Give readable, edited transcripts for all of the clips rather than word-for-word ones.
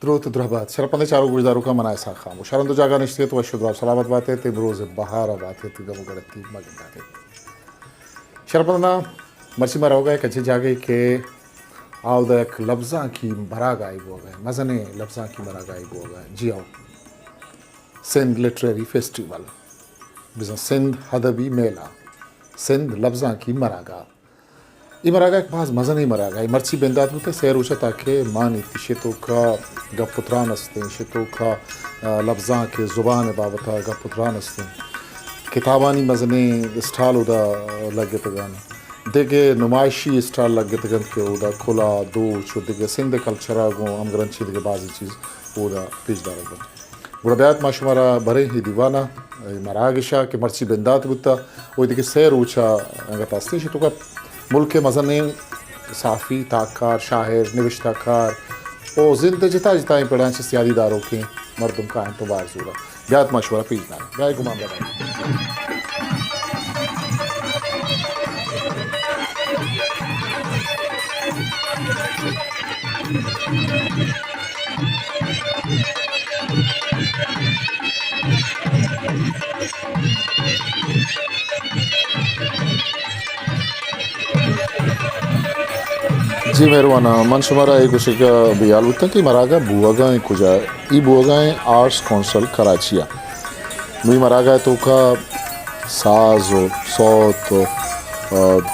درود دربات شرپنده چارو گوشدارو کا منای سا خاموش شرندو جاگا نشتے تو اشدراب سلامت باتے تے بروز بہار باتے تے گمو گڑتی مگن باتے شرپنده مرسی مرا ہوگا کچھ جاگے کہ آو دا ایک لفظاں کی مرا گائی بو گئے مزنے لفظاں کی مرا گائی بو گئے جی آو سندھ لٹریری فیسٹیول بزن سندھ ادبی میلہ سندھ لفظاں کی مرا گا یہ مرا گا ایک بعض مزنے مرا گا مرچی بندات ہوتے سیر اوچا تاکہ مانی شتو کا گپتران استیں شتو کا لفظاں کے زبان بابتا گپتران استیں کتابانی مزنے اسٹال ادا لگے تگان دیکھے نمائشی اسٹال لگے تگان کہ ادا کھلا دو چھو دیکھے سندھ کلچرہ گو امگرنچی دیکھے بعضی چیز ادا پیش دارا گا گوڑا بیات ما شمارا بھرے ہی دیوانا مراگشا کہ مرچی بندات بتا وہ دیکھے سیر اوچا انگتا استے شتو کا ملک مزنے صحافی تاکار شاعر نوشتہ کار او زندہ جتا جتا پڑھائیں سے سیادی داروں کے مردم کا ہیں تو بار زورا بیات مشورہ پیش دارا بیائی گمان لگائی جی مہربانا من شمارا ایک کچھ کا بیال ہوتا کہ مراگا بوگائیں کجا ای بوگائیں آرٹس کونسل کراچیا نوی مراگا تو کا ساز و صوت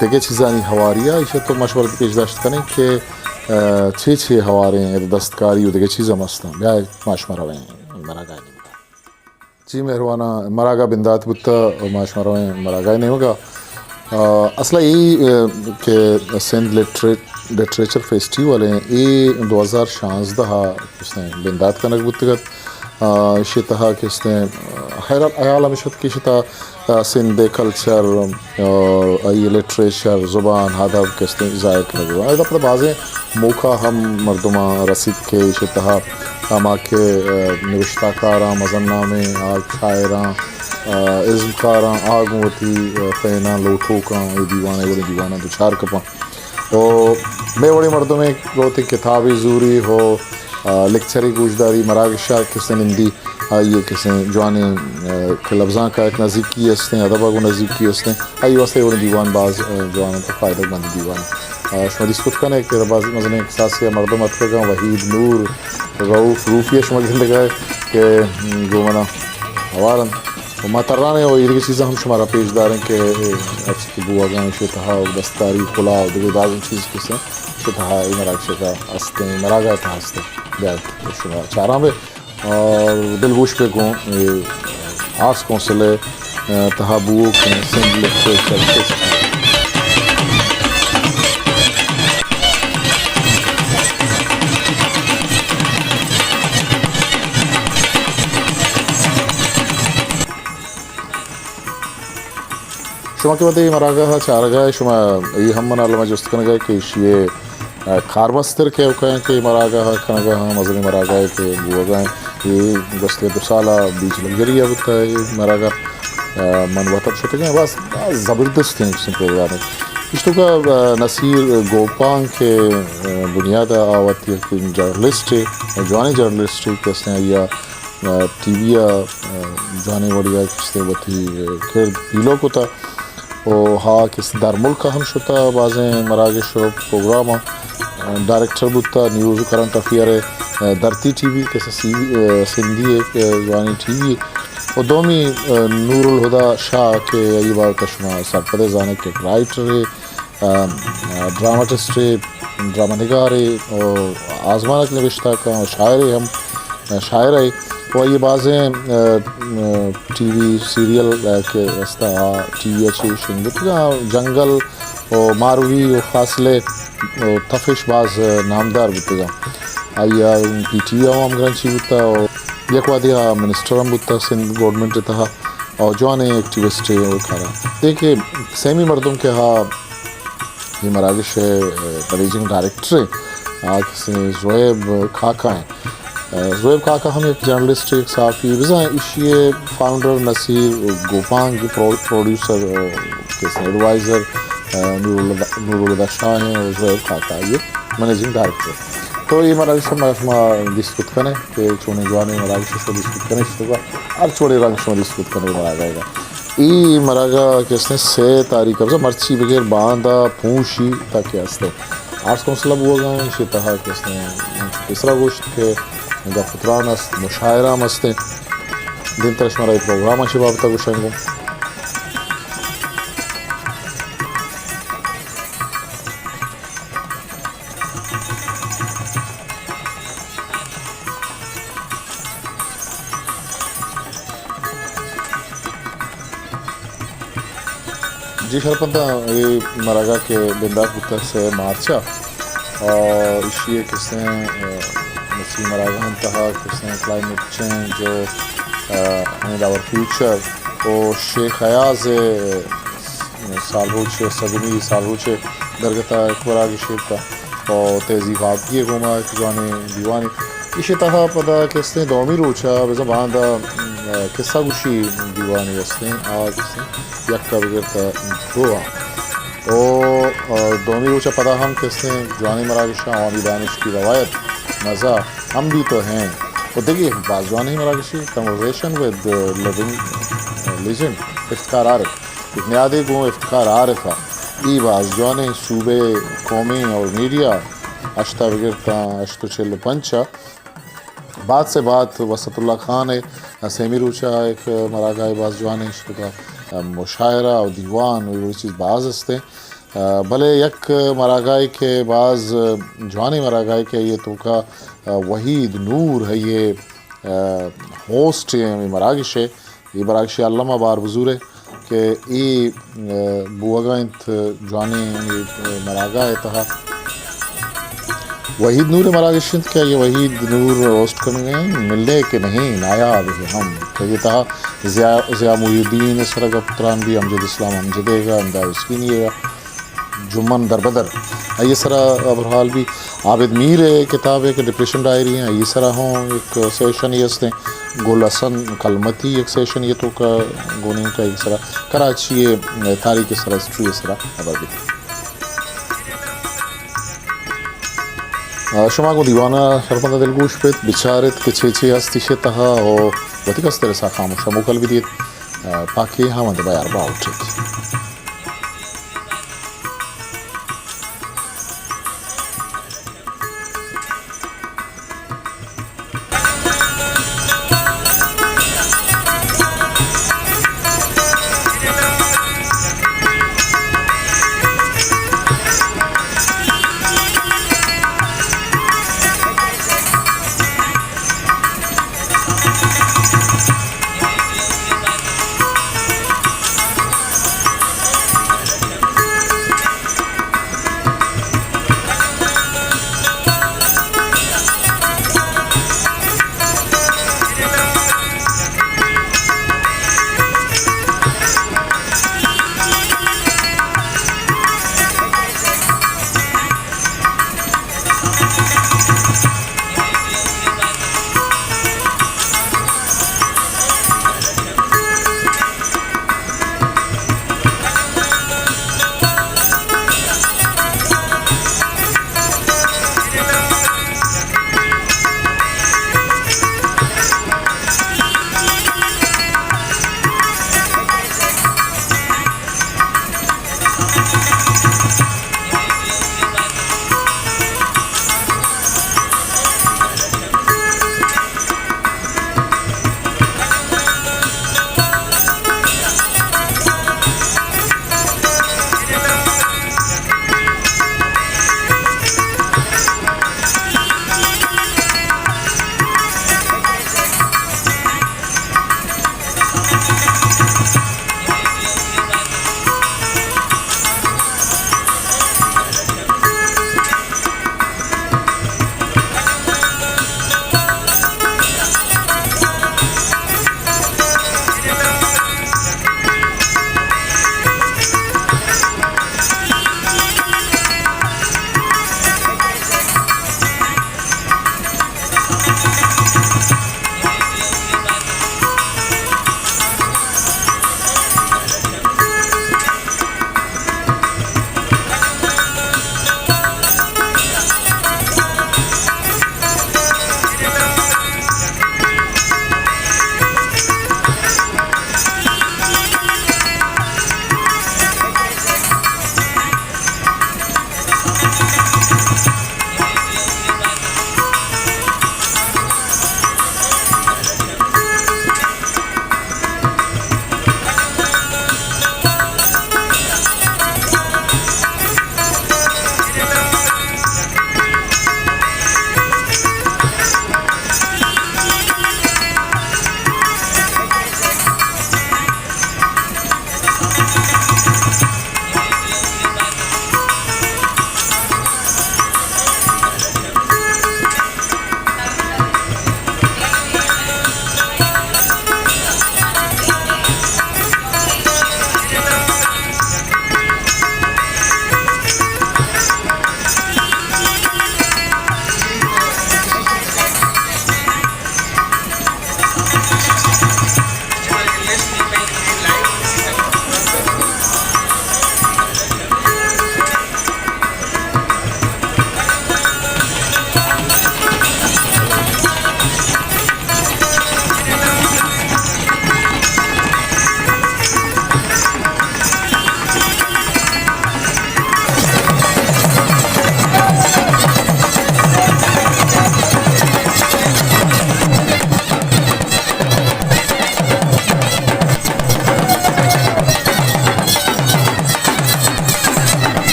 دیکھے چیزانی ہواریا اسے تو مشورت پیش داشت کریں کہ چھ ہواریں دستکاری دیکھے چیزیں مستاں بیا ماشمارا ویں مراگا جی مہربانا مراگا بندات بتا ماشمارا ویں مراگا نہیں ہوگا اصلا یہی کہ سندھ لٹریچر فیسٹیول ہیں یہ 2016 کس نے بندات کا نقبتگت شتہا کس نے خیر ایال ہمیشت کی شتا سندھ کلچر ای لٹریچر زبان ادب کس نے ذائق نگو ایدا پر بعضیں موقع ہم مردمہ رسید کے شتہا ہما کے نوشتہ کاراں مزن نامے آگ شاعراں عزم کاراں آگوتی فینا لوٹھو کاں یہ دیوانے بڑے دیوانا دو چار کپاں تو بے بڑے مردوں میں گوتی کتابی زوری ہو لیکچری گوشداری مراگشا کسے نندی آئیے کسے جوانے کے لفظاں کا ایک نزدیکی ہستیں ادبہ کو نزدیکی ہستیں آئی واسطے بڑے دیوان بعض جوانوں کو فائدہ مند دیوان شمدی سکت کنے کہ بعض مزنے احساسی مردم اتکا وحید نور روف روفیہ شمال گھنڈے گئے کہ جو منا ہوارن ماترانے اور یہ چیزیں ہم شمارا پیش داریں کہ اچھی بوا گاں شتہا دستکاری کھلا دیکھے بعض چیز کسیں شتہا ای مراگشہ کا ہستیں مراگا تھا ہستیں بیاد شمارا چاراں بے اور دلگوش پہ گوں آرٹس کونسل تہا بوو کے سندھ لٹریچر فیسٹیول شما کے بدے مراگا چارگا شما یہ ہم منا لما جست کنگا کہ یہ کاربستر کے اوکائیں کہ مراگا کنگا مزنی مراگا ہے کہ بوگائیں یہ گسلے دو سالہ بیچ لگری ہے بتا ہے یہ مراگا من وطب شتے گئے بس زبردست ہیں کسی پروگرام اس تو کا نصیر گوپان کے بنیاد آواتی ہے کہ جرنلسٹ ہے جوانی جرنلسٹ ہے کس نے یا ٹی وی جوانے وڑیا کس نے وطی کھیر پیلو کو تھا او ہاں کس دار ملک ہم شتا بازیں مراگش پروگرام ڈائریکٹر بتا نیوز کرنٹ افیئر دھرتی ٹی وی کیسے سندھی ایک جوانی ٹی وی اور دومی نور الہدا شاہ کے یہ بات تشمہ سرپدے زانے کے رائٹر ڈرامٹسٹ ڈرامہ نگار اور آزمانک نوشتہ کا شاعر ہم شاعر ہے وہ یہ بازیں ٹی وی سیریل کے رستہ ٹی وی اچھی شنگت جنگل اور ماروی و فاصلے اور تفش باز نامدار بتگا آیا پی ٹی وی ہم گرنچی بتا اور یک وادیا منسٹر ہم بتا سندھ گورنمنٹ تہا اور جوانے ایکٹیوسٹ وہ کھارا دیکھیں سیمی مردم کے ہاں یہ مراگش منیجنگ ڈائریکٹر ہے آج سے زویب کھاکا ہیں زویب کاکا ہم ایک جرنلسٹ ایک صحافی بزائیں اشیے فاؤنڈر نصیر گوپان کی پروڈیوسر کیسے ایڈوائزر نور الہدا شاہ ہیں اور زویب کاکا یہ منیجنگ ڈائریکٹر تو یہ مراگش شما دیسکوت کنه که چونه جوانی مراگش شما دیسکوت کنه شما هر چونه رنگ شما دیسکوت کنه مراگا ای مراگا کسنے سے تاریخ ابزا مرچی بغیر باندھا پونشی تاکہ ہستے آرس کونسلا بوا گا شیطہ کسنے تیسرا گوشت کے دا فطران است مشاعرہ مستے دین ترش مرا پروگرام اچھی بابتا گوشنگو جی شرپندہ یہ مراگا کے بنداک بتا سے مارچا اور اسی کس نے مسیح مراگا انتہا کس نے کلائمیٹ چینج جو اینڈ آور فیوچر اور شیخ ایاز سال روچے سگنی سال روچے درگتا اکوراگی شیخ کا اور تہذیبات کی گوما جوانی دیوانی اسی طرح پدا کس نے دومی روچا بزبان دا قصہ گوشی دیوانی اس نے آج اس نے یک کا بگرتا دوا اور دومی روچا پدا ہم کس نے جوانی مراگشہ عوامی دانش کی روایت مزہ ہم بھی تو ہیں اور دیکھیے بعض جوانی مراگشی conversation with living legend Iftikhar Arif بنیادی گو افتخار عارف ای بعض جوانی صوبے قومی اور میڈیا اشتا بگرتا اشتو چل پنچا بات سے بات وسط اللہ خان ہے سیمی روچا ایک مراگا باز جوانی اشتو کا مشاعرہ اور دیوان وہ چیز بعض ہستے بھلے یک مراگائی کے بعض جوانی مراگائی کے یہ تو کا وحید نور ہے یہ ہوسٹ مراگش ہے یہ مراگش علامہ بار بزور ہے کہ یہ بوگا انت جوانی مراگا ہے تہا وحید نور مراگشت کیا یہ وحید نور ہوسٹ کرنے گئے ملنے کے نہیں نایاب ہے ہم کہ یہ تہا ضیاء محی الدین سرگا پتران بھی امجد اسلام امجدے گا امداد اسکینی گا جمن در بدر یہ سرا ابرحال بھی عابد میر کتاب ہے کہ ڈپریشن ڈائری ہیں یہ سرا ہوں ایک سیشن یہ اس نے گول حسن کلمتی ایک سیشن یہ تو کا گونی کا ایک سرا کراچی تاریخ سرا ہسٹری سرا ابر بھی شما کو دیوانہ شرپندہ دلگوش پیت بچارت کہ چھے ہستی شتہا اور وطی کس طرح سا خاموشہ موکل بھی دیت پاکی ہم دبا یار با اٹھت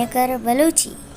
Maker Balochi.